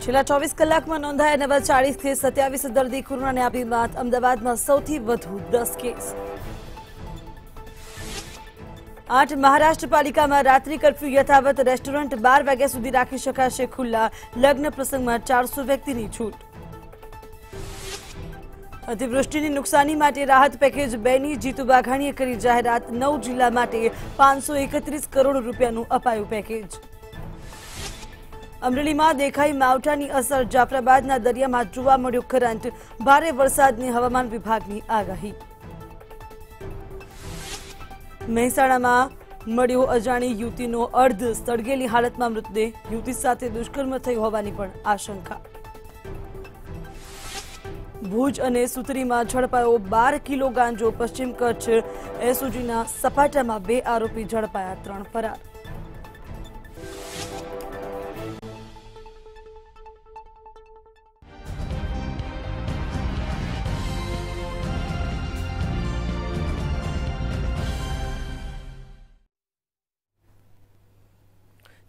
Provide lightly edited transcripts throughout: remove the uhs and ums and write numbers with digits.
છેલ્લા 24 કલાકમાં નોંધાયા નવા 40 થી 27 દર્દી કોરોનાને આપી માત અમદાવાદમાં સૌથી વધુ 10 કેસ। 8 મહારાષ્ટ્ર પાલિકામાં રાત્રિ કર્ફ્યુ યથાવત। રેસ્ટોરન્ટ 12 વાગ્યા સુધી રાખી શકાશે ખુલ્લા। લગ્ન પ્રસંગમાં 400 વ્યક્તિની છૂટ। અતિવૃષ્ટિની નુકસાની માટે રાહત પેકેજ 2 ની જીતુ વાઘાણીએ કરી જાહેરાત। 9 જિલ્લા માટે 531 કરોડ રૂપિયાનું અપાયું પેકેજ। અમરેલીમાં દેખાઈ માવઠાની અસર। જાફરાબાદના દરિયામાં જોવા મળ્યો કરંટ। ભારે વરસાદની હવામાન વિભાગની આગાહી। મહેસાણામાં મળ્યો અજાણી યુવતીનો અર્ધ સળગેલી હાલતમાં મૃતદેહ। યુવતી સાથે દુષ્કર્મ થયું હોવાની પણ આશંકા। ભુજ અને સુતરીમાં ઝડપાયો 12 કિલો ગાંજો। પશ્ચિમ કચ્છ એસઓજીના સપાટામાં 2 આરોપી ઝડપાયા, 3 ફરાર।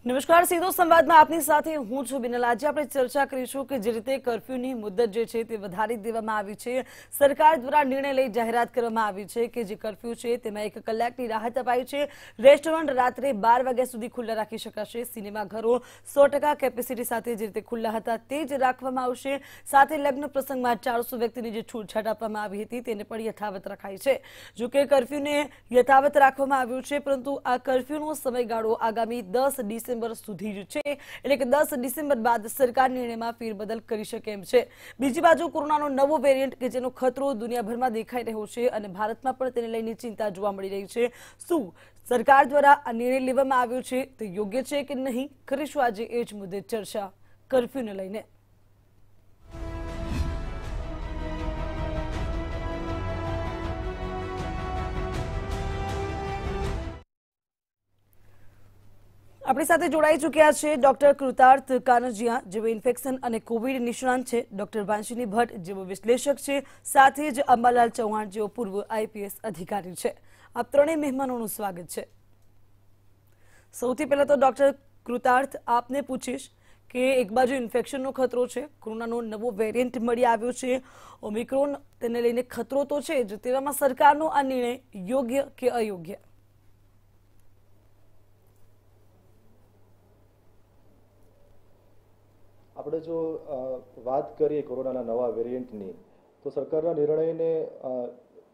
નમસ્કાર, સીધો સંવાદમાં આપની સાથે હું છું બિનલ। આજે આપણે ચર્ચા કરીશું કે જે રીતે કર્ફ્યુની મુદત જે છે તે વધારી દેવામાં આવી છે। સરકાર દ્વારા નિર્ણય લઈ જાહેરાત કરવામાં આવી છે કે જે કર્ફ્યુ છે તેમાં 1 કલાકની રાહત અપાઈ છે। રેસ્ટોરન્ટ રાત્રે 12 વાગ્યા સુધી ખુલ્લા રાખી શકાશે। સિનેમાઘરો 100% કેપેસિટી સાથે જે રીતે ખુલ્લા હતા તે જ રાખવામાં આવશે। સાથે લગ્ન પ્રસંગમાં 400 વ્યક્તિની જે છૂટછાટ આપવામાં આવી હતી તેને પણ યથાવત રખાઈ છે। જો કે કર્ફ્યુને યથાવત રાખવામાં આવ્યું છે, પરંતુ આ કર્ફ્યુનો સમયગાળો આગામી 10 ડિસેમ્બર સુધી છે, એટલે કે 10 ડિસેમ્બર બાદ સરકાર નિર્ણયમાં ફેરબદલ કરી શકે એમ છે। બીજી બાજુ કોરોનાનો નવો વેરિયન્ટ કે જેનો ખતરો દુનિયાભરમાં દેખાઈ રહ્યો છે અને ભારતમાં પણ તેને લઈને ચિંતા જોવા મળી રહી છે। શું સરકાર દ્વારા આ નિર્ણય લેવામાં આવ્યો છે તે યોગ્ય છે કે નહીં, કરીશું આજે એ જ મુદ્દે ચર્ચા કર્ફ્યુને લઈને। આપણી સાથે જોડાઈ ચૂક્યા છે ડોક્ટર કૃતાર્થ કાનજીયા, જેઓ ઇન્ફેક્શન અને કોવિડ નિષ્ણાંત છે, ડોક્ટર વાંશિની ભટ્ટ, જેઓ વિશ્લેષક છે, સાથે જ અંબાલાલ ચૌહાણ, જેઓ પૂર્વ આઈપીએસ અધિકારી છે। આપ ત્રણેય મહેમાનોનું સ્વાગત છે। સૌથી પહેલા તો ડોક્ટર કૃતાર્થ, આપને પૂછીશ કે એક બાજુ ઇન્ફેક્શનનો ખતરો છે, કોરોનાનો નવો વેરિયન્ટ મળી આવ્યો છે, ઓમિક્રોન, તેને લઈને ખતરો તો છે જ, તેવામાં સરકારનો આ નિર્ણય યોગ્ય કે અયોગ્ય? આપણે જો વાત કરીએ કોરોનાના નવા વેરિયન્ટની, તો સરકારના નિર્ણયને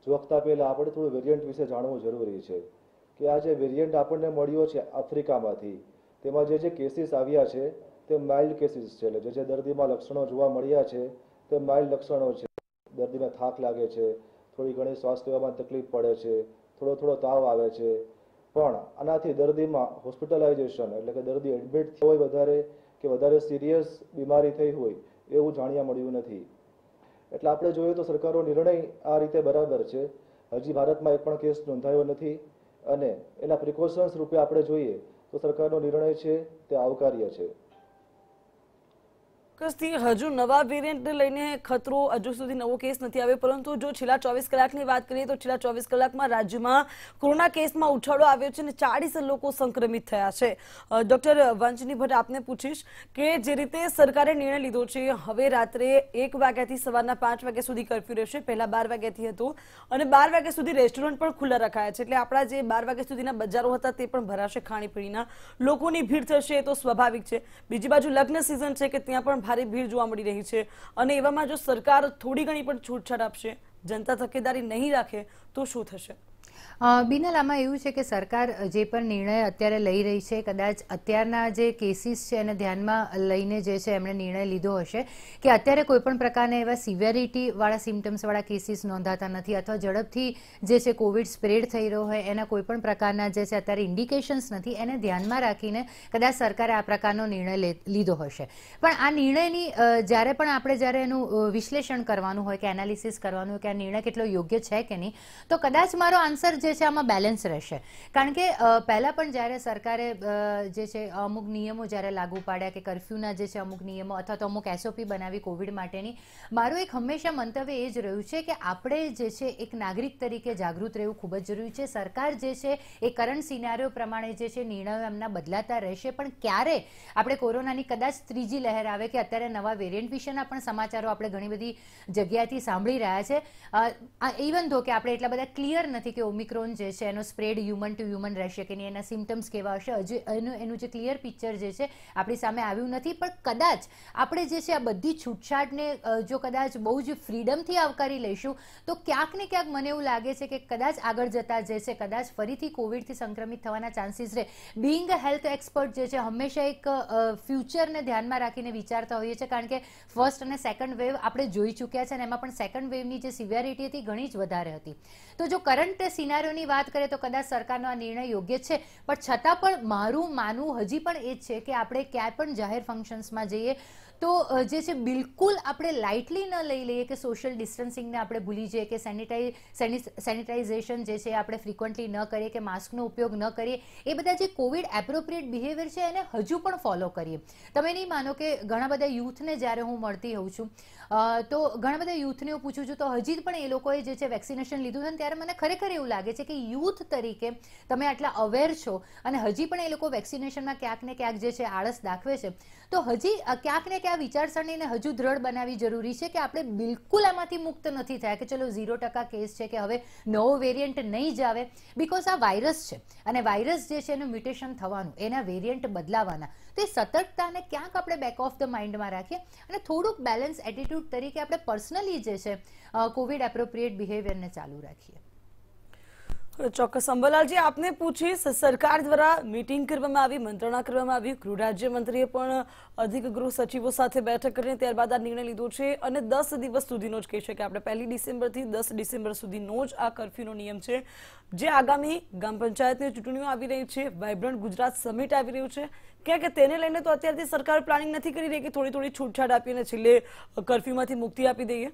જોખતા પહેલાં આપણે થોડું વેરિયન્ટ વિશે જાણવું જરૂરી છે કે આ જે વેરિયન્ટ આપણને મળ્યો છે આફ્રિકામાંથી, તેમાં જે કેસીસ આવ્યા છે તે માઇલ્ડ કેસીસ છે। એટલે જે દર્દીમાં લક્ષણો જોવા મળ્યા છે તે માઇલ્ડ લક્ષણો છે। દર્દીને થાક લાગે છે, થોડી ઘણી શ્વાસ લેવામાં તકલીફ પડે છે, થોડો તાવ આવે છે, પણ આનાથી દર્દીમાં હોસ્પિટલાઇઝેશન એટલે કે દર્દી એડમિટ થયો હોય વધારે કે વધારે સિરિયસ બીમારી થઈ હોય એવું જાણવા મળ્યું નથી। એટલે આપણે જોઈએ તો સરકારનો નિર્ણય આ રીતે બરાબર છે। હજી ભારતમાં એક પણ કેસ નોંધાયો નથી અને એના પ્રિકોશન્સ રૂપે આપણે જોઈએ તો સરકારનો નિર્ણય છે તે આવકાર્ય છે। હજુ નવા વેરિયન્ટને લઈને ખતરો, હજુ સુધી નવો કેસ નથી આવ્યો, પરંતુ જો છેલ્લા 24 કલાકની વાત કરીએ તો છેલ્લા 24 કલાકમાં રાજ્યમાં કોરોના કેસમાં ઉછાળો આવ્યો છે અને 40 લોકો સંક્રમિત થયા છે। ડોક્ટર વાંશિની ભટ્ટ, આપને પૂછીશ કે જે રીતે સરકારે નિર્ણય લીધો છે, હવે રાત્રે 1 વાગ્યાથી સવારના 5 વાગ્યા સુધી કર્ફ્યુ રહેશે। પહેલા 12 વાગ્યાથી હતો અને 12 વાગ્યા સુધી રેસ્ટોરન્ટ પણ ખુલ્લા રખાયા છે, એટલે આપણા જે 12 વાગ્યા સુધીના બજારો હતા તે પણ ભરાશે। ખાણીપીણીના લોકોની ભીડ થશે, એ તો સ્વાભાવિક છે। બીજી બાજુ લગ્ન સિઝન છે કે ત્યાં પણ ભારે ભીડ જોવા મળી રહી છે અને એવામાં જો સરકાર થોડી ઘણી પણ છૂટછાટ આપશે, જનતા તકેદારી નહીં રાખે તો શું થશે? બિનલ, આમાં એવું છે કે સરકાર જે પણ નિર્ણય અત્યારે લઈ રહી છે, કદાચ અત્યારના જે કેસીસ છે એને ધ્યાનમાં લઈને જે છે એમણે નિર્ણય લીધો હશે કે અત્યારે કોઈપણ પ્રકારના એવા સિવિયરિટીવાળા સિમ્ટમ્સવાળા કેસીસ નોંધાતા નથી અથવા ઝડપથી જે છે કોવિડ સ્પ્રેડ થઈ રહ્યો હોય એના કોઈપણ પ્રકારના જે છે અત્યારે ઇન્ડિકેશન્સ નથી, એને ધ્યાનમાં રાખીને કદાચ સરકારે આ પ્રકારનો નિર્ણય લીધો હશે। પણ આ નિર્ણયની જ્યારે એનું વિશ્લેષણ કરવાનું હોય કે એનાલિસિસ કરવાનું હોય કે આ નિર્ણય કેટલો યોગ્ય છે કે નહીં, તો કદાચ મારો આન્સર અંતર જે છે આમાં બેલેન્સ રહેશે? કારણ કે પહેલા પણ જ્યારે સરકારે જે છે અમુક નિયમો જ્યારે લાગુ પાડ્યા કે કર્ફ્યુના જે છે અમુક નિયમો અથવા તો અમુક SOP બનાવી કોવિડ માટેની, મારું એક હંમેશા મંતવ્ય એ જ રહ્યું છે કે આપણે જે છે એક નાગરિક તરીકે જાગૃત રહેવું ખૂબ જ જરૂરી છે. સરકાર જે છે એ કરંટ સિનારીઓ પ્રમાણે જે છે નિર્ણયો એમના બદલાતા રહેશે, પણ ક્યારે આપણે કોરોનાની કદાચ ત્રીજી લહેર આવે કે અત્યારે નવા વેરિયન્ટ વિશેના પણ સમાચારો આપણે ઘણી બધી જગ્યાએથી સાંભળી રહ્યા છે. ઇવન ધો કે આપણે એટલા બધા ક્લિયર નથી કે ઓમિક્રોન જે છે એનો સ્પ્રેડ હ્યુમન ટુ હ્યુમન રહેશે કે નહીં, એના સિમ્ટમ્સ કેવા હશે, હજી એનું જે ક્લિયર પિક્ચર જે છે આપણી સામે આવ્યું નથી. પણ કદાચ આપણે જે છે આ બધી છૂટછાટને જો કદાચ બહુ જ ફ્રીડમથી આવકારી લઈશું તો ક્યાંક ને ક્યાંક મને એવું લાગે છે કે કદાચ આગળ જતા જે છે કદાચ ફરીથી કોવિડથી સંક્રમિત થવાના ચાન્સીસ રહે. બિંગ અ હેલ્થ એક્સપર્ટ જે છે હંમેશા એક ફ્યુચરને ધ્યાનમાં રાખીને વિચારતા હોઈએ છીએ, કારણ કે ફર્સ્ટ અને સેકન્ડ વેવ આપણે જોઈ ચૂક્યા છે અને એમાં પણ સેકન્ડ વેવની જે સિવિયરિટી હતી ઘણી જ વધારે હતી. તો જો કરંટ સિનારીઓની વાત કરીએ તો કદાચ સરકારનો આ નિર્ણય યોગ્ય છે, પણ છતાં પણ મારું માનવું હજી પણ એ જ છે કે આપણે ક્યાંય પણ જાહેર ફંક્શન્સમાં જઈએ તો જે છે બિલકુલ આપણે લાઇટલી ન લઈ લઈએ કે સોશિયલ ડિસ્ટન્સિંગને આપણે ભૂલી જઈએ કે સેનિટાઇઝેશન જે છે આપણે ફ્રિકવન્ટલી ન કરીએ કે માસ્કનો ઉપયોગ ન કરીએ. એ બધા જે કોવિડ એપ્રોપ્રિએટ બિહેવિયર છે એને હજુ પણ ફોલો કરીએ. તમે નહીં માનો કે ઘણા બધા યુથને જ્યારે હું મળતી હોઉં છું તો ઘણા બધા યુથને હું પૂછું છું તો હજી પણ એ લોકોએ જે છે વેક્સિનેશન લીધું છે, ત્યારે મને ખરેખર એવું લાગે છે કે યુથ તરીકે તમે આટલા અવેર છો અને હજી પણ એ લોકો વેક્સિનેશનમાં ક્યાંક ને ક્યાંક જે છે આળસ દાખવે છે. તો હજી ક્યાંક ને ક્યાંક વિચારસરણીને હજુ દ્રઢ બનાવવી જરૂરી છે કે આપણે બિલકુલ આમાંથી મુક્ત નથી થયા કે ચલો 0% કેસ છે કે હવે નવો વેરિયન્ટ નહીં જ આવે. બીકોઝ આ વાયરસ છે અને વાયરસ જે છે એનું મ્યુટેશન થવાનું, એના વેરિયન્ટ બદલાવાના. તો એ સતર્કતાને ક્યાંક આપણે બેક ઓફ ધ માઇન્ડમાં રાખીએ અને થોડુંક બેલેન્સ એટીટ્યુડ તરીકે આપણે પર્સનલી જે છે કોવિડ એપ્રોપ્રિએટ બિહેવિયરને ચાલુ રાખીએ. ચોક્કસ. અંબાલાલજી, આપને પૂછીશ, સરકાર દ્વારા મીટિંગ કરવામાં આવી, મંત્રણા કરવામાં આવી, ગૃહ રાજ્યમંત્રીએ પણ અધિક ગૃહ સચિવો સાથે બેઠક કરીને ત્યારબાદ આ નિર્ણય લીધો છે અને 10 દિવસ સુધીનો જ કહી શકાય, આપણે 1 ડિસેમ્બરથી 10 ડિસેમ્બર સુધીનો જ આ કર્ફ્યુનો નિયમ છે. જે આગામી ગ્રામ પંચાયતની ચૂંટણીઓ આવી રહી છે, વાઇબ્રન્ટ ગુજરાત સમિટ આવી રહ્યું છે, કે તેને લઈને તો અત્યારથી સરકાર પ્લાનિંગ નથી કરી રહી કે થોડી થોડી છૂટછાટ આપીને છેલ્લે કર્ફ્યુમાંથી મુક્તિ આપી દઈએ?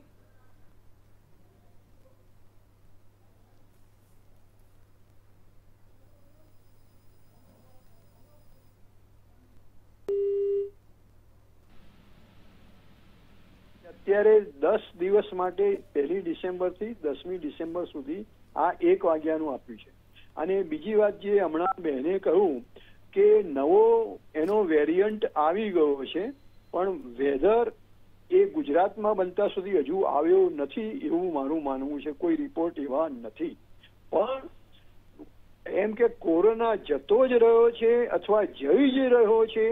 અત્યારે 10 દિવસ માટે 1 ડિસેમ્બરથી 10મી ડિસેમ્બર સુધી આ 1 વાગ્યાનું આપ્યું છે. અને બીજી વાત જે હમણાં બહેને કહ્યું કે નવો એનો વેરિયન્ટ આવી ગયો છે, પણ વેધર એ ગુજરાતમાં બનતા સુધી હજુ આવ્યો નથી એવું મારું માનવું છે. કોઈ રિપોર્ટ એવા નથી. પણ એમ કે કોરોના જતો જ રહ્યો છે અથવા જઈ જ રહ્યો છે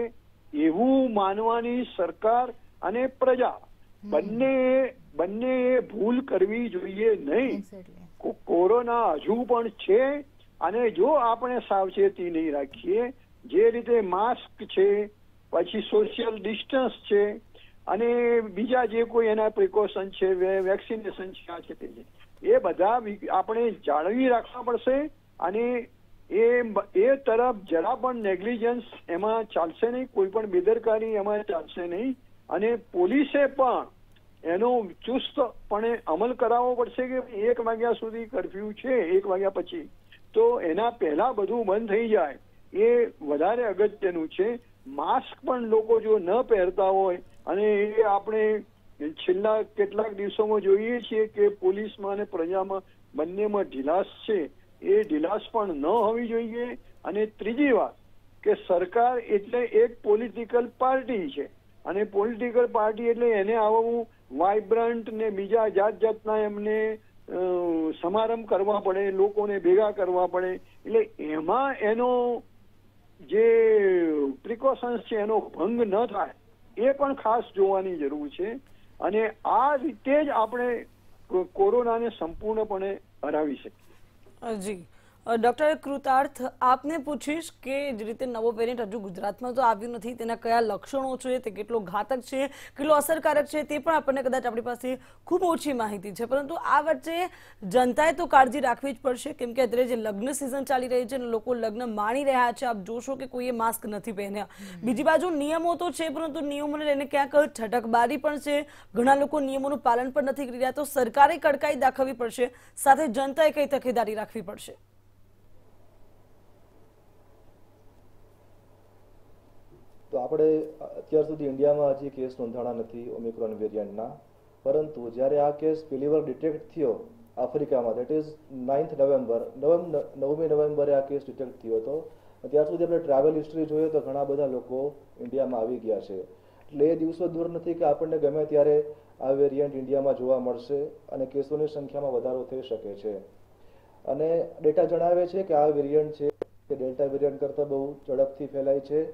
એવું માનવાની સરકાર અને પ્રજા બંને ભૂલ કરવી જોઈએ નહીં. કોરોના હજુ પણ છે અને જો આપણે સાવચેતી નહીં રાખીએ, જે રીતે માસ્ક છે, પછી સોશિયલ ડિસ્ટન્સ છે અને બીજા જે કોઈ એના પ્રિકોશન છે, વેક્સિનેશન છે, આ છે તે છે, એ બધા આપણે જાળવી રાખવા પડશે. અને એ તરફ જરા પણ નેગ્લિજન્સ એમાં ચાલશે નહીં, કોઈ પણ બેદરકારી એમાં ચાલશે નહીં. અને પોલીસે પણ એનો ચુસ્તપણે અમલ કરાવવો પડશે કે 1 વાગ્યા સુધી કર્ફ્યુ છે, 1 વાગ્યા પછી તો એના પહેલા બધું બંધ થઈ જાય, એ વધારે અગત્યનું છે. માસ્ક પણ લોકો જો ન પહેરતા હોય, અને એ આપણે છેલ્લા કેટલાક દિવસોમાં જોઈએ છીએ કે પોલીસમાં અને પ્રજામાં બંનેમાં ઢીલાસ છે, એ ઢીલાસ પણ ન હોવી જોઈએ. અને ત્રીજી વાત કે સરકાર એટલે એક પોલિટિકલ પાર્ટી છે અને પોલિટિકલ પાર્ટી એટલે એને આવું વાઇબ્રન્ટ ને બીજા જાત જાતના એમને સમારંભ કરવા પડે, લોકોને ભેગા કરવા પડે. એટલે એમાં એનો જે પ્રિકોશન્સ છે એનો ભંગ ન થાય એ પણ ખાસ જોવાની જરૂર છે. અને આ રીતે જ આપણે કોરોનાને સંપૂર્ણપણે હરાવી શકીએ. જી, ડોક્ટર કૃતાર્થ, આપને પૂછીશ કે જે રીતે નવો વેરિયન્ટ હજુ ગુજરાતમાં તો આવ્યું નથી, તેના કયા લક્ષણો છે, તે કેટલો ઘાતક છે, કેટલો અસરકારક છે, તે પણ આપણને કદાચ આપણી પાસે ખૂબ ઓછી માહિતી છે. પરંતુ આ વચ્ચે જનતાએ તો કાળજી રાખવી જ પડશે, કેમ કે અત્યારે જે લગ્ન સિઝન ચાલી રહી છે અને લોકો લગ્ન માણી રહ્યા છે. આપ જોશો કે કોઈએ માસ્ક નથી પહેર્યા. બીજી બાજુ નિયમો તો છે, પરંતુ નિયમોને લઈને ક્યાંક છટકબારી પણ છે. ઘણા લોકો નિયમોનું પાલન પણ નથી કરી રહ્યા. તો સરકારે કડકાઈ દાખવવી પડશે, સાથે જનતાએ કઈ તકેદારી રાખવી પડશે? તો આપણે અત્યાર સુધી ઇન્ડિયામાં હજી કેસ નોંધાણા નથી ઓમિક્રોન વેરિયન્ટના, પરંતુ જ્યારે આ કેસ પહેલી વાર ડિટેક્ટ થયો આફ્રિકામાં, દેટ ઇઝ 9મી નવેમ્બરે આ કેસ ડિટેક્ટ થયો હતો. ત્યાર સુધી આપણે ટ્રાવેલ હિસ્ટ્રી જોઈએ તો ઘણા બધા લોકો ઇન્ડિયામાં આવી ગયા છે. એટલે એ દિવસો દૂર નથી કે આપણને ગમે ત્યારે આ વેરિયન્ટ ઇન્ડિયામાં જોવા મળશે અને કેસોની સંખ્યામાં વધારો થઈ શકે છે. અને ડેટા જણાવે છે કે આ વેરિયન્ટ છે કે ડેલ્ટા વેરિયન્ટ કરતાં બહુ ઝડપથી ફેલાય છે.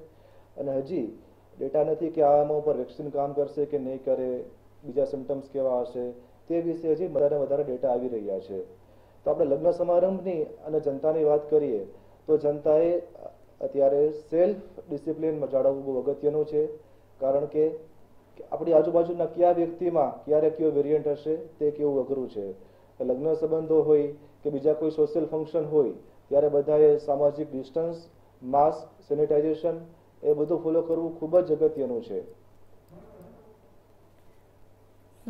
અને હજી ડેટા નથી કે આમાં ઉપર વેક્સિન કામ કરશે કે નહીં કરે, બીજા સિમ્ટમ્સ કેવા હશે, તે વિશે હજી વધારે ડેટા આવી રહ્યા છે. તો આપણે લગ્ન સમારંભની અને જનતાની વાત કરીએ તો જનતાએ અત્યારે સેલ્ફ ડિસિપ્લિન જાળવવું બહુ અગત્યનું છે. કારણ કે આપણી આજુબાજુના કયા વ્યક્તિમાં ક્યારે કયો વેરિયન્ટ હશે તે કેવું અઘરું છે. લગ્ન સંબંધો હોય કે બીજા કોઈ સોશિયલ ફંક્શન હોય ત્યારે બધાએ સામાજિક ડિસ્ટન્સ, માસ્ક, સેનિટાઇઝેશન એ બધું ફોલો કરવું ખૂબ જ અગત્યનું છે.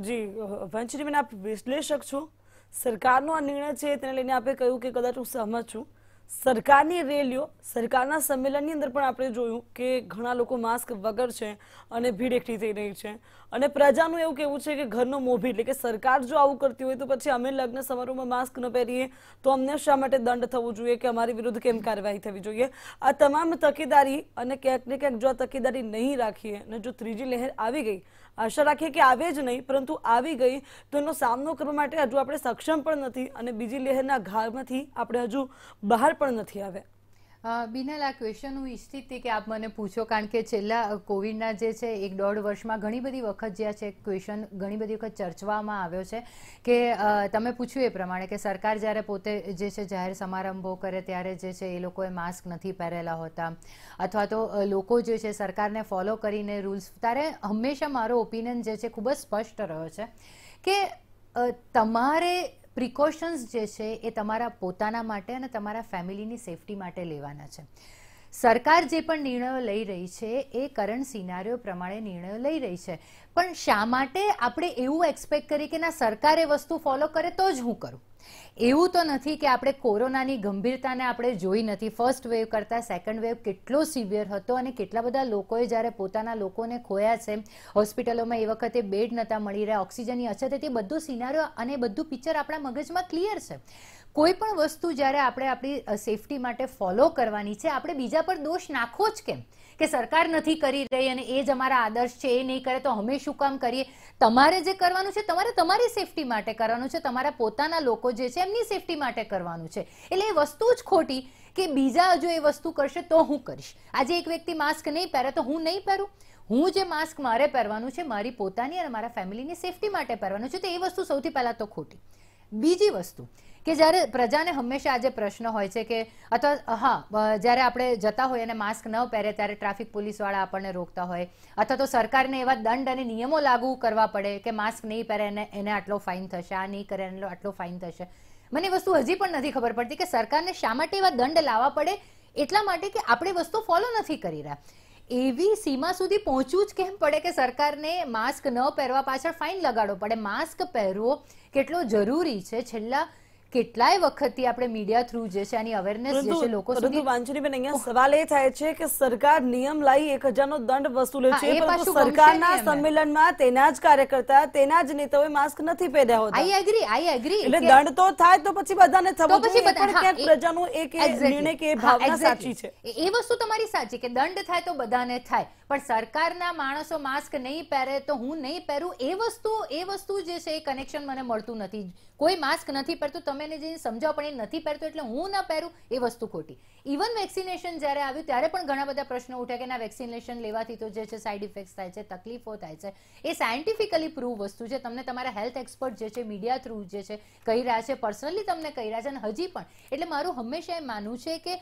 જી વંશીબેન, આપ વિશ્લેષક છો. સરકારનો આ નિર્ણય છે તેને લઈને આપે કહ્યું કે કદાચ હું સહમત છું. સરકારની રેલીઓ, સરકારના સંમેલનની અંદર પણ આપણે જોયું કે ઘણા લોકો માસ્ક વગર છે અને ભીડ એકઠી થઈ રહી છે. અને પ્રજાનું એવું કહેવું છે કે ઘરનો મોભી, એટલે કે સરકાર જો આવું કરતી હોય તો પછી અમે લગ્ન સમારોહમાં માસ્ક ન પહેરીએ તો અમને શા માટે દંડ થવો જોઈએ કે અમારી વિરુદ્ધ કેમ કાર્યવાહી થવી જોઈએ? આ તમામ તકેદારી અને ક્યાંક ને ક્યાંક જો આ તકેદારી નહીં રાખીએ અને જો ત્રીજી લહેર આવી ગઈ, આશા રાખીએ કે આવે જ નહીં, પરંતુ આવી ગઈ તો એનો સામનો કરવા માટે હજુ આપણે સક્ષમ પણ નથી અને બીજી લહેરના ઘામાંથી આપણે હજુ બહાર પણ નથી આવ્યા. બિનલ, આ ક્વેશ્ચન હું ઈચ્છતી હતી કે આપ મને પૂછો, કારણ કે છેલ્લા કોવિડના જે છે 1-1.5 વર્ષમાં ઘણી બધી વખત જે છે ક્વેશ્ચન ઘણી બધી વખત ચર્ચવામાં આવ્યો છે કે તમે પૂછ્યું એ પ્રમાણે કે સરકાર જ્યારે પોતે જે છે જાહેર સમારંભો કરે ત્યારે જે છે એ લોકોએ માસ્ક નથી પહેરેલા હોતા, અથવા તો લોકો જે છે સરકારને ફોલો કરીને રૂલ્સ, ત્યારે હંમેશા મારો ઓપિનિયન જે છે ખૂબ જ સ્પષ્ટ રહ્યો છે કે તમારે પ્રિકોશન્સ જે છે એ તમારા પોતાના માટે અને તમારા ફેમિલીની સેફટી માટે લેવાના છે. સરકાર જે પણ નિર્ણયો લઈ રહી છે એ કરંટ સિનારીઓ પ્રમાણે નિર્ણયો લઈ રહી છે, પણ શા માટે આપણે એવું એક્સપેક્ટ કરીએ કે ના સરકારે વસ્તુ ફોલો કરે તો જ હું કરું? એવું તો નથી કે આપણે કોરોનાની ગંભીરતાને આપણે જોઈ નથી. ફર્સ્ટ વેવ કરતાં સેકન્ડ વેવ કેટલો સિવિયર હતો અને કેટલા બધા લોકોએ જ્યારે પોતાના લોકોને ખોયા છે, હોસ્પિટલોમાં એ વખતે બેડ નહોતા મળી રહ્યા, ઓક્સિજનની અછત હતી, બધું સિનારીઓ અને બધું પિક્ચર આપણા મગજમાં ક્લિયર છે. કોઈ પણ વસ્તુ જ્યારે આપણે આપણી સેફટી માટે ફોલો કરવાની છે, આપણે બીજા પર દોષ નાખવો જ કેમ કે સરકાર નથી કરી રહી અને એ જ અમારા આદર્શ છે, એ નહીં કરે તો અમે શું કામ કરીએ? તમારે જે કરવાનું છે તમારે તમારી સેફટી માટે કરવાનું છે, તમારા પોતાના લોકો જે છે એમની સેફટી માટે કરવાનું છે. એટલે એ વસ્તુ જ ખોટી કે બીજા જો એ વસ્તુ કરશે તો હું કરીશ. આજે એક વ્યક્તિ માસ્ક નહીં પહેરે તો હું નહીં પહેરું. હું જે માસ્ક મારે પહેરવાનું છે મારી પોતાની અને મારા ફેમિલીની સેફટી માટે પહેરવાનું છે, તો એ વસ્તુ સૌથી પહેલાં તો ખોટી. બીજી વસ્તુ કે જ્યારે પ્રજાને હંમેશા આજે પ્રશ્ન હોય છે કે અથવા જ્યારે આપણે જતા હોય અને માસ્ક ન પહેરે ત્યારે ટ્રાફિક પોલીસવાળા આપણને રોકતા હોય, અથવા તો સરકારને એવા દંડ અને નિયમો લાગુ કરવા પડે કે માસ્ક નહીં પહેરે એને આટલો ફાઇન થશે, આ નહીં કરે એને આટલો ફાઇન થશે. મને વસ્તુ હજી પણ નથી ખબર પડતી કે સરકારને શા માટે એવા દંડ લાવવા પડે? એટલા માટે કે આપણે વસ્તુ ફોલો નથી કરી રહ્યા. એવી સીમા સુધી પહોંચવું જ કેમ પડે કે સરકારને માસ્ક ન પહેરવા પાછળ ફાઇન લગાડવો પડે? માસ્ક પહેરવો કેટલો જરૂરી છે છેલ્લા કેટલાય વખતથી આપણે મીડિયા થ્રુ જે છે આની અવેરનેસ જે છે લોકો સુધી. વાંચનીબેન, અહીંયા સવાલ એ થાય છે કે સરકાર નિયમ લાવી 1000 નો દંડ વસૂલે છે, પરંતુ સરકારના સંમેલનમાં તેના જ કાર્યકર્તા, તેના જ નેતાઓએ માસ્ક નથી પહેર્યા હોતા. I agree. એટલે દંડ તો થાય તો પછી બધાને થવો જોઈએ, પણ ક્યાંક પ્રજાનું એક નિર્ણય કે ભાવના સાચી છે. એ વસ્તુ તમારી સાચી કે દંડ થાય તો બધાને થાય, પણ સરકારના માણસો માસ્ક નહીં પહેરે તો હું નહીં પહેરું, એ વસ્તુ જે છે એ કનેક્શન મને મળતું નથી. કોઈ માસ્ક નથી પહેરતું, તમે એને જે સમજાવો પણ એ નથી પહેરતું એટલે હું ના પહેરું, એ વસ્તુ ખોટી. ઇવન વેક્સિનેશન જ્યારે આવ્યું ત્યારે પણ ઘણા બધા પ્રશ્નો ઉઠ્યા કે ના વેક્સિનેશન લેવાથી તો જે છે સાઇડ ઇફેક્ટ્સ થાય છે, તકલીફો થાય છે. એ સાયન્ટિફિકલી પ્રૂવ વસ્તુ છે. તમને તમારા હેલ્થ એક્સપર્ટ જે છે મીડિયા થ્રુ જે છે કહી રહ્યા છે, પર્સનલી તમને કહી રહ્યા છે. અને હજી પણ એટલે મારું હંમેશા એ માનવું છે કે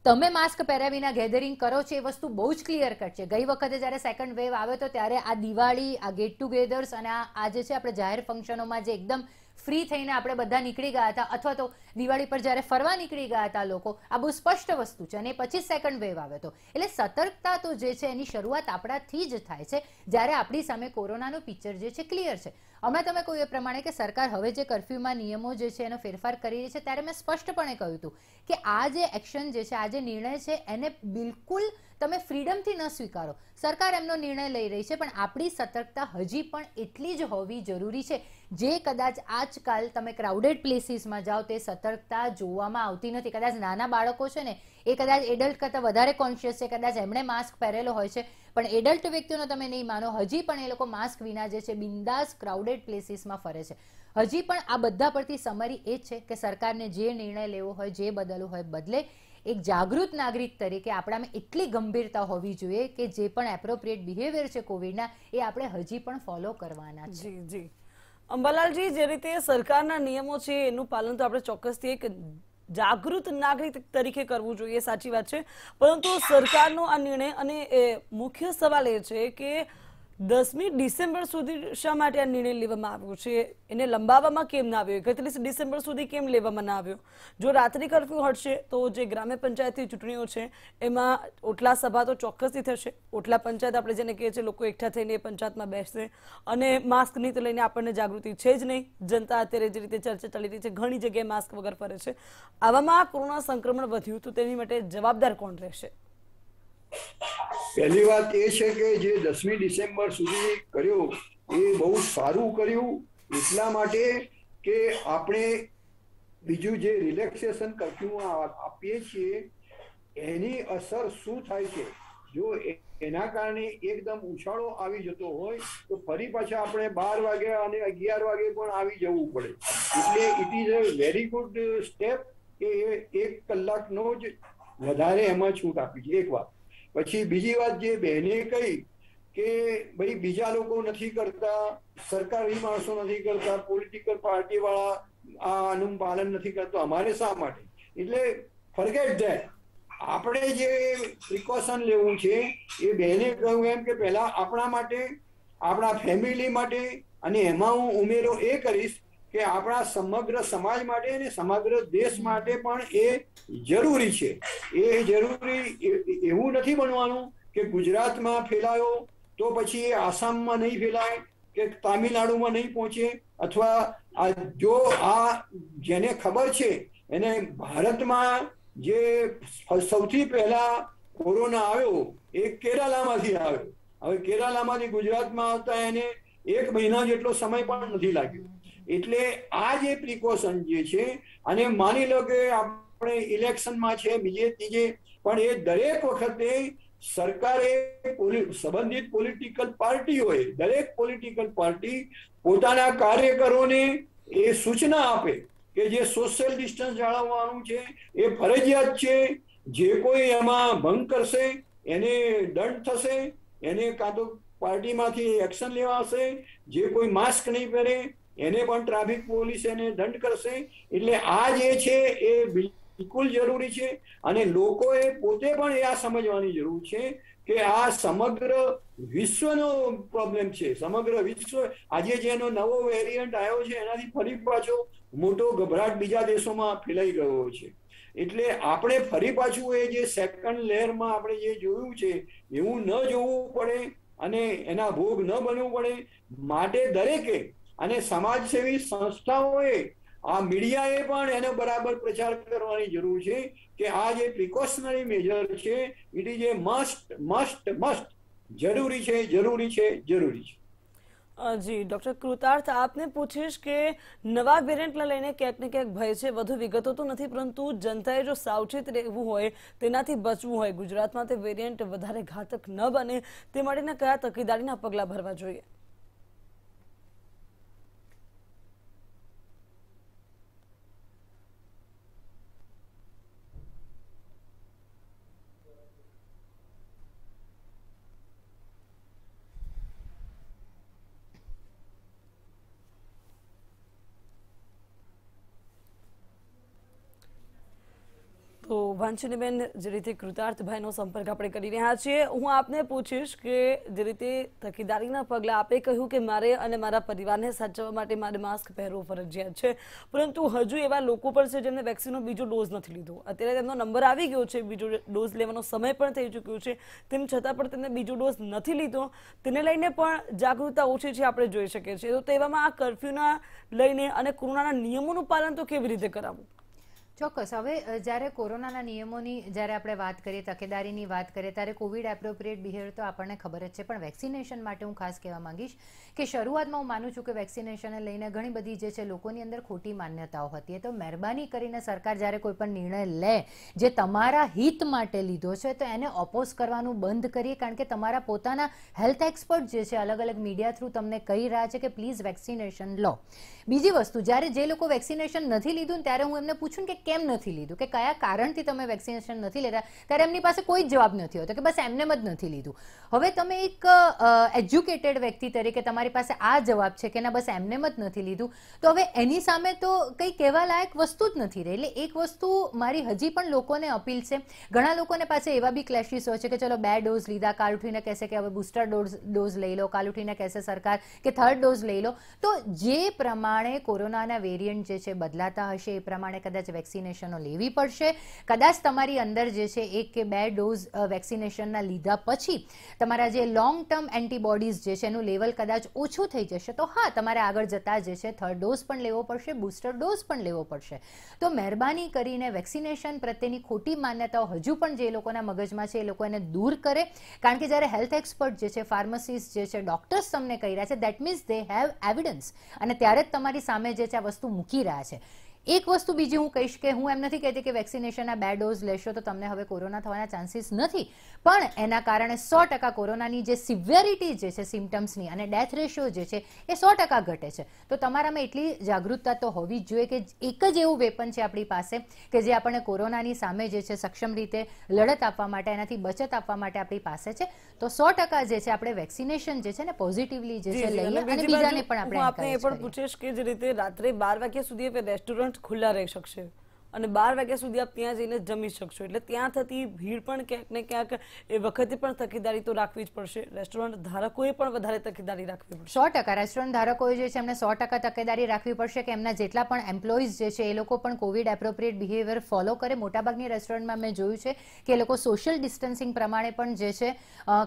તમે માસ્ક પહેર્યા વિના ગેધરિંગ કરો છો એ વસ્તુ બહુ જ ક્લિયર કટ છે. ગઈ વખતે જ્યારે સેકન્ડ વેવ આવ્યો તો ત્યારે આ દિવાળી, આ ગેટ ટુગેધર્સ અને આ જે છે આપણે જાહેર ફંક્શનોમાં જે એકદમ ફ્રી થઈને આપણે બધા નીકળી ગયા હતા, અથવા તો દિવાળી પર જ્યારે ફરવા નીકળી ગયા હતા લોકો, આ બહુ સ્પષ્ટ વસ્તુ છે. અને પછી સેકન્ડ વેવ આવ્યો હતો. એટલે સતર્કતા તો જે છે એની શરૂઆત આપણાથી જ થાય છે જ્યારે આપણી સામે કોરોનાનું પિક્ચર જે છે ક્લિયર છે. હમણાં તમે કહ્યું એ પ્રમાણે કે સરકાર હવે જે કર્ફ્યુમાં નિયમો જે છે એનો ફેરફાર કરી રહી છે, ત્યારે મેં સ્પષ્ટપણે કહ્યું હતું કે આ જે એક્શન જે છે, આ જે નિર્ણય છે એને બિલકુલ તમે ફ્રીડમથી ન સ્વીકારો. સરકાર એમનો નિર્ણય લઈ રહી છે, પણ આપણી સતર્કતા હજી પણ એટલી જ હોવી જરૂરી છે. જે કદાચ આજકાલ તમે ક્રાઉડેડ પ્લેસીસમાં જાઓ તે સતર્કતા જોવામાં આવતી નથી. કદાચ નાના બાળકો છે ને એ કદાચ એડલ્ટ કરતાં વધારે કોન્શિયસ છે, કદાચ એમણે માસ્ક પહેરેલો હોય છે, પણ એડલ્ટ વ્યક્તિઓનો તમે નહીં માનો, હજી પણ એ લોકો માસ્ક વિના જે છે બિંદાસ ક્રાઉડેડ પ્લેસીસમાં ફરે છે. હજી પણ આ બધા પરથી સમરી એ જ છે કે સરકારને જે નિર્ણય લેવો હોય, જે બદલવું હોય બદલે. એક જાગૃત નાગરિક તરીકે આપણામાં એટલી ગંભીરતા હોવી જોઈએ કે જે પણ એપ્રોપ્રિએટ બિહેવિયર છે કોવિડના એ આપણે હજી પણ ફોલો કરવાના છે. જી જી અંબાલાલજી, જે રીતે સરકારના નિયમો છે એનું પાલન તો આપણે ચોક્કસથી એક જાગૃત નાગરિક તરીકે કરવું જોઈએ, સાચી વાત છે. પરંતુ સરકારનો આ નિર્ણય અને મુખ્ય સવાલ એ છે કે 10મી ડિસેમ્બર સુધી શા માટે આ નિર્ણય લેવામાં આવ્યો છે? એને લંબાવવામાં કેમ ના આવ્યો? 31 ડિસેમ્બર સુધી કેમ લેવામાં ના આવ્યો? જો રાત્રિ કર્ફ્યુ હટશે તો જે ગ્રામ્ય પંચાયતની ચૂંટણીઓ છે એમાં ઓટલા સભા તો ચોક્કસથી થશે. ઓટલા પંચાયત આપણે જેને કહીએ છીએ, લોકો એકઠા થઈને એ પંચાયતમાં બેસશે. અને માસ્ક નીતિ લઈને આપણને જાગૃતિ છે જ નહીં. જનતા અત્યારે જે રીતે ચર્ચા ચાલી રહી છે, ઘણી જગ્યાએ માસ્ક વગર ફરે છે. આવામાં કોરોના સંક્રમણ વધ્યું તો તેની માટે જવાબદાર કોણ રહેશે? પહેલી વાત એ છે કે જે 10મી ડિસેમ્બર સુધી કર્યું એ બહુ સારું કર્યું, એટલા માટે કે આપણે બીજું જે રિલેક્સેશન કર્ફ્યુમાં આપીએ છીએ એની અસર શું થાય છે. જો એના કારણે એકદમ ઉછાળો આવી જતો હોય તો ફરી પાછા આપણે 12 વાગે અને 11 વાગે પણ આવી જવું પડે. એટલે it is a very good step કે 1 કલાકનો જ વધારે એમાં છૂટ આપી છે. એક વાત. પછી બીજી વાત જે બહેને કહી કે ભાઈ બીજા લોકો નથી કરતા, સરકારી માણસો નથી કરતા, પોલિટિકલ પાર્ટી વાળા આનું પાલન નથી કરતો, અમારે શા માટે? એટલે ફોરગેટ ધેટ. આપણે જે પ્રિકોશન લેવું છે એ બહેને કહ્યું એમ કે પહેલા આપણા માટે, આપણા ફેમિલી માટે, અને એમાં હું ઉમેરો એ કરીશ કે આપણા સમગ્ર સમાજ માટે અને સમગ્ર દેશ માટે પણ એ જરૂરી છે. એ જરૂરી એવું નથી બનવાનું કે ગુજરાતમાં ફેલાયો તો પછી એ આસામમાં નહીં ફેલાય કે તામિલનાડુમાં નહીં પહોંચે, અથવા જો આ જેને ખબર છે એને ભારતમાં જે સૌથી પહેલા કોરોના આવ્યો એ કેરાલામાંથી આવ્યો. હવે કેરાલામાંથી ગુજરાતમાં આવતા એને 1 મહિના જેટલો સમય પણ નથી લાગ્યો. એટલે આ જે પ્રિકોશન જે છે, અને માની લો કે આપણે ઇલેક્શનમાં છે બીજે ત્રીજે, પણ એ દરેક વખતે સરકારે, સંબંધિત પોલિટિકલ પાર્ટીઓએ, દરેક પોલિટિકલ પાર્ટી પોતાના કાર્યકરોને એ સૂચના આપે કે જે સોશિયલ ડિસ્ટન્સ જાળવવાનું છે એ ફરજિયાત છે. જે કોઈ એમાં ભંગ કરશે એને દંડ થશે, એને કાં તો પાર્ટીમાંથી એક્શન લેવાશે. જે કોઈ માસ્ક નહીં પહેરે એને પણ ટ્રાફિક પોલીસ એને દંડ કરશે. એટલે આ જે છે એ બિલકુલ જરૂરી છે, અને લોકોએ પોતે પણ એ આ સમજવાની જરૂર છે કે આ સમગ્ર વિશ્વનો પ્રોબ્લેમ છે. સમગ્ર વિશ્વ આજે જેનો નવો વેરિયન્ટ આવ્યો છે એનાથી ફરી પાછો મોટો ગભરાટ બીજા દેશોમાં ફેલાઈ ગયો છે. એટલે આપણે ફરી પાછું એ જે સેકન્ડ લેયરમાં આપણે જે જોયું છે એવું ન જોવું પડે અને એના ભોગ ન બનવું પડે. માટે દરેકે અને સમાજસેવી સંસ્થાઓએ, આ મીડિયાએ પણ એનો બરાબર પ્રચાર કરવાની જરૂર છે કે આ જે પ્રિકોશનરી મેજર છે ઇટ ઇઝ એ મસ્ટ, જરૂરી છે, જરૂરી છે, જરૂરી છે. જી ડોક્ટર કૃતાર્થ, આપને પૂછીશ કે નવા વેરિયન્ટને લઈને ક્યાંક ને ક્યાંક ભય છે, વધુ વિગતો તો નથી, પરંતુ જનતાએ જો સાવચેત રહેવું હોય, તેનાથી બચવું હોય, ગુજરાતમાં તે વેરિયન્ટ વધારે ઘાતક ન બને તે માટેના કયા તકેદારીના પગલાં ભરવા જોઈએ? તો વાંચનીબેન, જે રીતે કૃતાર્થભાઈનો સંપર્ક આપણે કરી રહ્યા છીએ, હું આપને પૂછીશ કે જે રીતે તકેદારીના પગલાં આપે કહ્યું કે મારે અને મારા પરિવારને સાચવવા માટે મારે માસ્ક પહેરવું ફરજિયાત છે, પરંતુ હજુ એવા લોકો પણ છે જેમને વેક્સિનનો બીજો ડોઝ નથી લીધો. અત્યારે તેમનો નંબર આવી ગયો છે, બીજો ડોઝ લેવાનો સમય પણ થઈ ચૂક્યો છે, તેમ છતાં પણ તેમને બીજો ડોઝ નથી લીધો. તેને લઈને પણ જાગૃતતા ઓછી છે, આપણે જોઈ શકીએ છીએ. તો તેવામાં આ કર્ફ્યુના લઈને અને કોરોનાના નિયમોનું પાલન તો કેવી રીતે કરાવવું? ચોક્કસ. હવે જ્યારે કોરોનાના નિયમોની જ્યારે આપણે વાત કરીએ, તકેદારીની વાત કરીએ, ત્યારે કોવિડ એપ્રોપ્રિએટ બિહેવિયર તો આપણને ખબર જ છે, પણ વેક્સિનેશન માટે હું ખાસ કહેવા માંગીશ કે શરૂઆતમાં હું માનું છું કે વેક્સિનેશનને લઈને ઘણી બધી જે છે લોકોની અંદર ખોટી માન્યતાઓ હતી. તો મહેરબાની કરીને સરકાર જ્યારે કોઈ પણ નિર્ણય લે જે તમારા હિત માટે લીધો છે, તો એને ઓપોઝ કરવાનું બંધ કરીએ, કારણ કે તમારા પોતાના હેલ્થ એક્સપર્ટ જે છે અલગ અલગ મીડિયા થ્રુ તમને કહી રહ્યા છે કે પ્લીઝ વેક્સિનેશન લો. બીજી વસ્તુ, જ્યારે જે લોકો વેક્સિનેશન નથી લીધું ત્યારે હું એમને પૂછું કે કેમ નથી લીધું, કે કયા કારણથી તમે વેક્સિનેશન નથી લેતા, ત્યારે એમની પાસે કોઈ જવાબ નથી હોતો કે બસ એમને જ નથી લીધું. હવે તમે એક એજ્યુકેટેડ વ્યક્તિ તરીકે તમારી પાસે આ જવાબ છે કે ના બસ એમને જ નથી લીધું, તો હવે એની સામે તો કંઈ કહેવા લાયક વસ્તુ જ નથી રહી. એટલે એક વસ્તુ મારી હજી પણ લોકોને અપીલ છે, ઘણા લોકોને પાસે એવા બી ક્લેશિસ હોય છે કે ચલો 2 ડોઝ લીધા, કાલ ઉઠીને કહેશે કે હવે બુસ્ટર ડોઝ લઈ લો, કાલ ઉઠીને કહેશે સરકાર કે 3rd ડોઝ લઈ લો. તો જે પ્રમાણે કોરોનાના વેરિયન્ટ જે છે બદલાતા હશે એ પ્રમાણે કદાચ વેક્સિનેશન લેવી પડશે. કદાચ તમારી અંદર જે છે 1 કે 2 ડોઝ વેક્સિનેશનના લીધા પછી તમારા જે લોંગ ટર્મ એન્ટીબોડીઝ જે છે એનું લેવલ કદાચ ઓછું થઈ જશે, તો હા તમારે આગળ જતા જે છે 3rd ડોઝ પણ લેવો પડશે, બુસ્ટર ડોઝ પણ લેવો પડશે. તો મહેરબાની કરીને વેક્સિનેશન પ્રત્યેની ખોટી માન્યતાઓ હજુ પણ જે લોકોના મગજમાં છે એ લોકો એને દૂર કરે, કારણ કે જ્યારે હેલ્થ એક્સપર્ટ જે છે, ફાર્માસિસ્ટ જે છે, ડોક્ટર્સ તમને કહી રહ્યા છે, that means they have evidence, અને ત્યારે જ તમારી સામે જે છે આ વસ્તુ મૂકી રહ્યા છે. એક વસ્તુ બીજી હું કહીશ કે હું એમ નથી કહેતી કે વેક્સિનેશનના 2 ડોઝ લેશો તો તમને હવે કોરોના થવાના ચાન્સીસ નથી, પણ એના કારણે 100% કોરોનાની જે સિવિયરિટી જે છે સિમ્ટમ્સની અને ડેથ રેશિયો જે છે એ 100% ઘટે છે. તો તમારામાં એટલી જાગૃતતા તો હોવી જ જોઈએ કે એક જ એવું વેપન છે આપણી પાસે કે જે આપણને કોરોનાની સામે જે છે સક્ષમ રીતે લડત આપવા માટે, એનાથી બચત આપવા માટે આપણી પાસે છે. તો 100% જે છે આપણે વેક્સિનેશન જે છે ને પોઝિટિવલી જે છે લઈએ અને બીજાને પણ આપણે આપને એ પણ પૂછીશ કે જે રીતે રાત્રે 12 વાગ્યા સુધી રેસ્ટોરન્ટ ખુલ્લા રહી શકશે અને 12 વાગ્યા સુધી આપ ત્યાં જઈને જમી શકશો, એટલે ત્યાં થતી ભીડ પણ ક્યાંક ને ક્યાંક એ વખતે પણ તકેદારી તો રાખવી જ પડશે. રેસ્ટોરન્ટ ધારકોએ પણ વધારે તકેદારી રાખવી પડશે. 100% રેસ્ટોરન્ટ ધારકોએ જે છે એમને 100% તકેદારી રાખવી પડશે કે એમના જેટલા પણ એમ્પ્લોઈઝ જે છે એ લોકો પણ કોવિડ એપ્રોપ્રિએટ બિહેવિયર ફોલો કરે. મોટાભાગની રેસ્ટોરન્ટમાં મેં જોયું છે કે એ લોકો સોશિયલ ડિસ્ટન્સિંગ પ્રમાણે પણ જે છે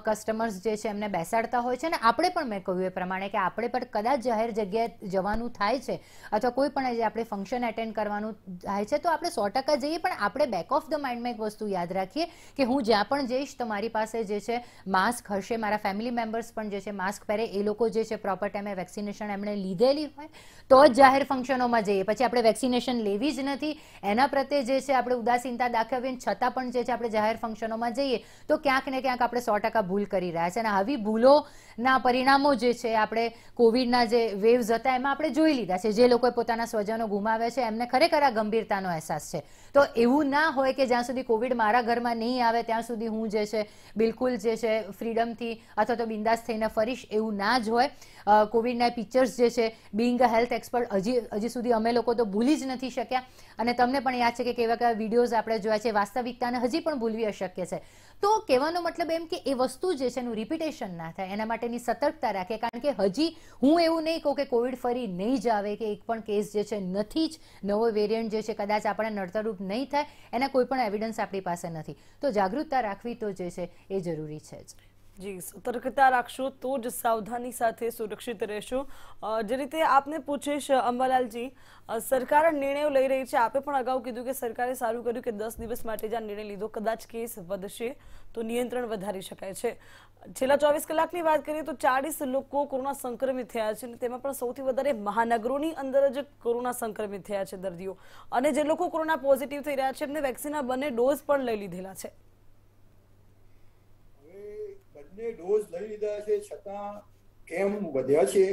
કસ્ટમર્સ જે છે એમને બેસાડતા હોય છે, અને આપણે પણ મેં કહ્યું એ પ્રમાણે કે આપણે પણ કદાચ જાહેર જગ્યાએ જવાનું થાય છે અથવા કોઈ પણ આપણે ફંક્શન એટેન્ડ કરવાનું થાય છે તો આપણે 100% જઈએ, પણ આપણે બેક ઓફ ધ માઇન્ડમાં એક વસ્તુ યાદ રાખીએ કે હું જ્યાં પણ જઈશ તો મારી પાસે જે છે માસ્ક હશે, મારા ફેમિલી મેમ્બર્સ પણ જે છે માસ્ક પહેરે, એ લોકો જે છે પ્રોપર ટાઈમે વેક્સિનેશન એમણે લીધેલી હોય તો જ જાહેર ફંક્શનોમાં જઈએ. પછી આપણે વેક્સિનેશન લેવી જ નથી, એના પ્રત્યે જે છે આપણે ઉદાસીનતા દાખવીને છતાં પણ જે છે આપણે જાહેર ફંક્શનોમાં જઈએ તો ક્યાંક ને ક્યાંક આપણે 100% ભૂલ કરી રહ્યા છે. અને આવી ભૂલોના પરિણામો જે છે આપણે કોવિડના જે વેવ્સ હતા એમાં આપણે જોઈ લીધા છે. જે લોકોએ પોતાના સ્વજનો ગુમાવ્યા છે એમને ખરેખર આ ગંભીરતાનો અહેસાસ છે. તો એવું ના હોય કે જ્યાં સુધી કોવિડ મારા ઘરમાં નહીં આવે ત્યાં સુધી હું જે છે બિલકુલ જે છે ફ્રીડમથી અથવા તો બિંદાસ થઈને ફરીશ, એવું ના જ હોય. કોવિડના પિક્ચર્સ જે છે બિંગ અ હેલ્થ એક્સપર્ટ હજી સુધી અમે લોકો તો ભૂલી જ નથી શક્યા, અને તમને પણ યાદ છે કે કેવા કેવા વિડીયોઝ આપણે જોયા છે, વાસ્તવિકતાને હજી પણ ભૂલવી અશક્ય છે. તો કહેવાનો મતલબ એમ કે એ વસ્તુ જે છે એનું રિપીટેશન ના થાય એના માટેની સતર્કતા રાખે, કારણ કે હજી હું એવું નહીં કહું કે કોવિડ ફરી નહીં જ આવે, કે એક પણ કેસ જે છે નથી જ, નવો વેરિયન્ટ જે છે કદાચ આપણે નડતરરૂપ નહીં થાય, એના કોઈ પણ એવિડન્સ આપણી પાસે નથી. તો જાગૃતતા રાખવી તો જે છે એ જરૂરી છે જ. જી, સતર્કતા રાખશો તો જ સાવધાની સાથે સુરક્ષિત રહેશો. જે રીતે આપને પૂછીશ અંબાલાલજી, સરકાર નિર્ણયો લઈ રહી છે, આપે પણ અગાઉ કીધું કે સરકારે સારું કર્યું કે 10 દિવસ માટે જ આ નિર્ણય લીધો, કદાચ કેસ વધશે તો નિયંત્રણ વધારી શકાય છે. છેલ્લા 24 કલાકની વાત કરીએ તો 40 લોકો કોરોના સંક્રમિત થયા છે અને તેમાં પણ સૌથી વધારે મહાનગરોની અંદર જ કોરોના સંક્રમિત થયા છે દર્દીઓ, અને જે લોકો કોરોના પોઝિટિવ થઈ રહ્યા છે એમને વેક્સિનના બંને ડોઝ પણ લઈ લીધેલા છે. હવે બંને ડોઝ લઈ લીધા છે છતાં કેમ વધ્યા છે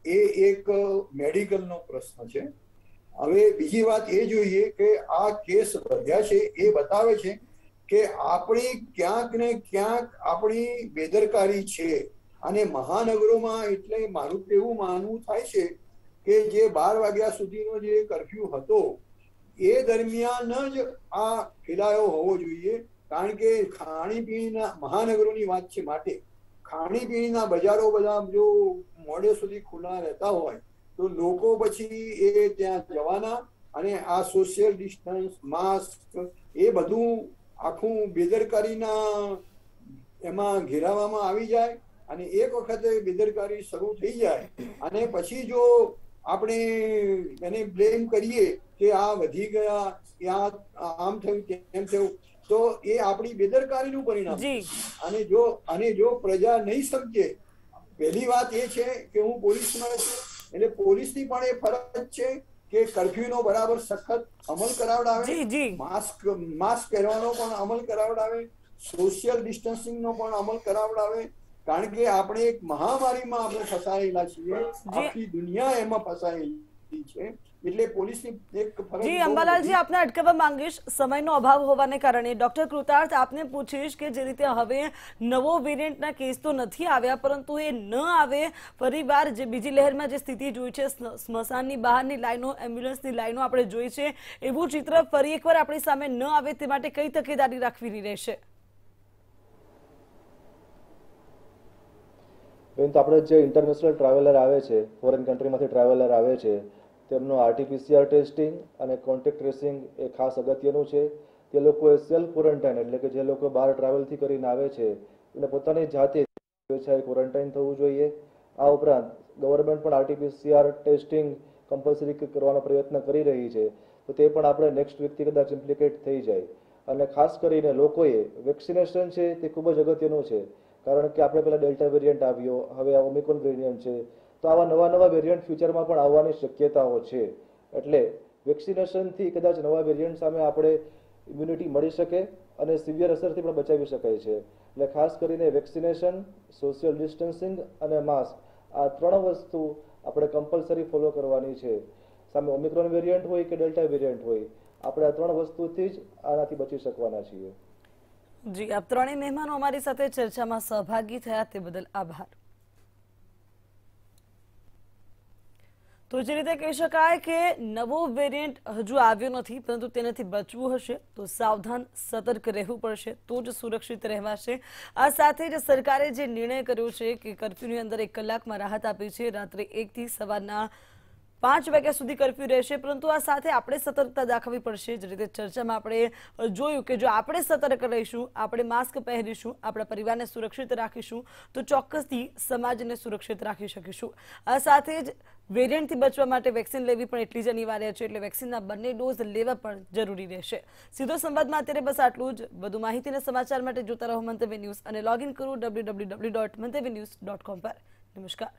એ એક મેડિકલનો પ્રશ્ન છે. હવે બીજી વાત એ જોઈએ કે આ કેસ વધ્યા છે એ બતાવે છે કે આપણી ક્યાંક ને ક્યાંક આપણી બેદરકારી છે. અને મહાનગરોમાં એટલે મારું એવું માનવું થાય છે કે જે 12 વાગ્યા સુધીનો જે કર્ફ્યુ હતો એ દરમિયાન જ આ ફેલાયો હોવો જોઈએ, કારણ કે ખાણીપીણીના મહાનગરોની વાત છે માટે ખાણીપીણીના બજારો બધા જો મોડે સુધી ખુલ્લા રહેતા હોય તો લોકો પછી એ ત્યાં જવાના અને આ સોશિયલ ડિસ્ટન્સ, માસ્ક એ બધું આખું બેદરકારીના એમાં ઘેરાવામાં આવી જાય. અને એક વખતે બેદરકારી શરૂ થઈ જાય અને પછી જો આપણે એને બ્લેમ કરીએ કે આ વધી ગયા, આમ થયું તેમ થયું, તો એ આપણી બેદરકારીનું પરિણામ. અને જો પ્રજા નહીં સમજે, પહેલી વાત એ છે કે હું પોલીસમાં છું એટલે પોલીસની પણ એ ફરજ છે કે કર્ફ્યુનો બરાબર સખત અમલ કરાવડાવે, માસ્ક પહેરવાનો પણ અમલ કરાવડાવે, સોશિયલ ડિસ્ટન્સિંગનો પણ અમલ કરાવડાવે, કારણ કે આપણે એક મહામારીમાં આપણે ફસાયેલા છીએ, આખી દુનિયા એમાં ફસાયેલી છે. એટલે પોલીસની એક ફરજ. જી અંબાલાલજી, આપને અટકાવવા માંગીશ, સમયનો અભાવ હોવાને કારણે. ડોક્ટર કૃતાર્થ, આપને પૂછીશ કે જે રીતે હવે નવો વેરિયન્ટના કેસ તો નથી આવ્યા, પરંતુ એ ન આવે ફરીવાર જે બીજી લહેરમાં જે સ્થિતિ જોઈ છે, સ્મશાનની બહારની લાઈનો, એમ્બ્યુલન્સની લાઈનો આપણે જોઈ છે, એવું ચિત્ર ફરી એકવાર આપણી સામે ન આવે તે માટે કઈ તકેદારી રાખવી રહેશે? બેન, તો આપણે જે ઇન્ટરનેશનલ ટ્રાવેલર આવે છે, ફોરેન કન્ટ્રીમાંથી ટ્રાવેલર આવે છે, તેમનું RT-PCR ટેસ્ટિંગ અને કોન્ટેક્ટ ટ્રેસિંગ એ ખાસ અગત્યનું છે. તે લોકોએ સેલ્ફ ક્વોરન્ટાઇન એટલે કે જે લોકો બહાર ટ્રાવેલથી કરીને આવે છે એટલે પોતાની જાતે ક્વોરન્ટાઇન થવું જોઈએ. આ ઉપરાંત ગવર્મેન્ટ પણ RT-PCR ટેસ્ટિંગ કમ્પલસરી કરવાનો પ્રયત્ન કરી રહી છે, તો તે પણ આપણે નેક્સ્ટ વીકથી કદાચ ઇમ્પ્લિકેટ થઈ જાય. અને ખાસ કરીને લોકોએ વેક્સિનેશન છે તે ખૂબ જ અગત્યનું છે, કારણ કે આપણે પહેલાં ડેલ્ટા વેરિયન્ટ આવ્યો, હવે આ ઓમિક્રોન વેરિયન્ટ છે, તો આવા નવા વેરિયન્ટ ફ્યુચરમાં પણ આવવાની શક્યતાઓ છે. એટલે વેક્સિનેશનથી કદાચ નવા વેરિયન્ટ સામે આપણે ઇમ્યુનિટી મળી શકે અને સિવિયર અસરથી પણ બચાવી શકાય છે. એટલે ખાસ કરીને વેક્સિનેશન, સોશિયલ ડિસ્ટન્સિંગ અને માસ્ક, આ 3 વસ્તુ આપણે કમ્પલસરી ફોલો કરવાની છે. સામે ઓમિક્રોન વેરિયન્ટ હોય કે ડેલ્ટા વેરિયન્ટ હોય, આપણે આ 3 વસ્તુથી જ આનાથી બચી શકવાના છીએ. જી, આપ ત્રણેય મહેમાનો અમારી સાથે ચર્ચામાં સહભાગી થયા તે બદલ આભાર. તો જે રીતે કહી શકાય કે નવો વેરિયન્ટ હજુ આવ્યો નથી, પરંતુ તેનાથી બચવું હશે તો સાવધાન, સતર્ક રહેવું પડશે, તો જ સુરક્ષિત રહેવાશે. આ સાથે જ સરકારે જે નિર્ણય કર્યો છે કે કર્ફ્યુની અંદર 1 કલાકમાં રાહત આપી છે, રાત્રે 1 થી સવારના 5 વાગ્યા સુધી કર્ફ્યુ રહેશે, પરંતુ આ સાથે આપણે સતર્કતા દાખવવી પડશે. જે રીતે ચર્ચામાં આપણે જોયું કે જો આપણે સતર્ક રહીશું, આપણે માસ્ક પહેરીશું, આપણા પરિવારને સુરક્ષિત રાખીશું, તો ચોક્કસથી સમાજને સુરક્ષિત રાખી શકીશું. આ સાથે જ વેરિયન્ટથી બચવા માટે વેક્સિન લેવી પણ એટલી જ અનિવાર્ય છે, એટલે વેક્સિનના બંને ડોઝ લેવા પણ જરૂરી રહેશે. સીધો સંવાદમાં અત્યારે બસ આટલું જ. વધુ માહિતી અને સમાચાર માટે જોતા રહો મંતવ્ય ન્યૂઝ અને લોગિન કરો www.mantavynews.com પર. નમસ્કાર.